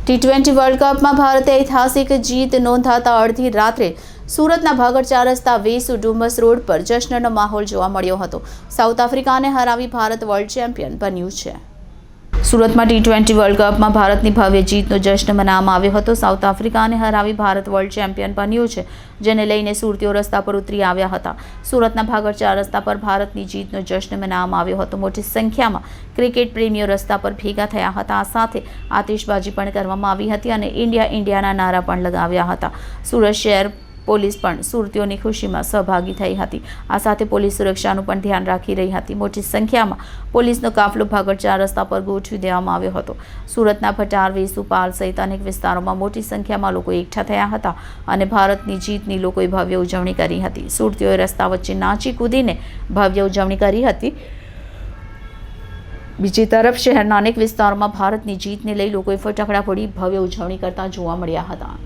T20 world કપમાં ભારતે ઐતિહાસિક જીત નોંધાતા અડધી રાત્રે સુરતના ભાગળ ચાર રસ્તા વેસુ ડુમસ રોડ પર જશ્નનો માહોલ જોવા મળ્યો હતો. સાઉથ આફ્રિકાને હરાવી ભારત વર્લ્ડ ચેમ્પિયન બન્યું છે. સુરતમાં ટી20 વર્લ્ડ કપમાં ભારતની ભવ્ય જીતનો જશ્ન મનાવવામાં આવ્યો હતો. સાઉથ આફ્રિકાને હરાવી ભારત વર્લ્ડ ચેમ્પિયન બન્યું છે, જેને લઈને સુરતીઓ રસ્તા પર ઉતરી આવ્યા હતા. સુરતના ભાગળ ચાર રસ્તા પર ભારતની જીતનો જશ્ન મનાવવામાં આવ્યો હતો. મોટી સંખ્યામાં ક્રિકેટ પ્રેમીઓ રસ્તા પર ભેગા થયા હતા. આ સાથે આતિશબાજી પણ કરવામાં આવી હતી અને ઇન્ડિયા ઇન્ડિયાના નારા પણ લગાવ્યા હતા. સુરત શહેર પોલીસ પણ સુરતીઓની ખુશીમાં સહભાગી થઈ હતી. આ સાથે પોલીસ સુરક્ષાનું પણ ધ્યાન રાખી રહી હતી. મોટી સંખ્યામાં પોલીસનો કાફલો ભાગળ ચાર રસ્તા પર ગોઠવી દેવામાં આવ્યો હતો. સુરતના ભટાર, વેસુ, પાલ સહિત અનેક વિસ્તારોમાં મોટી સંખ્યામાં લોકો એકઠા થયા હતા અને ભારતની જીતની લોકોએ ભવ્ય ઉજવણી કરી હતી. સુરતીઓએ રસ્તા વચ્ચે નાચી કૂદીને ભવ્ય ઉજવણી કરી હતી. બીજી તરફ શહેરના અનેક વિસ્તારોમાં ભારતની જીતને લઈ લોકોએ ફટાકડા ફોડી ભવ્ય ઉજવણી કરતા જોવા મળ્યા હતા.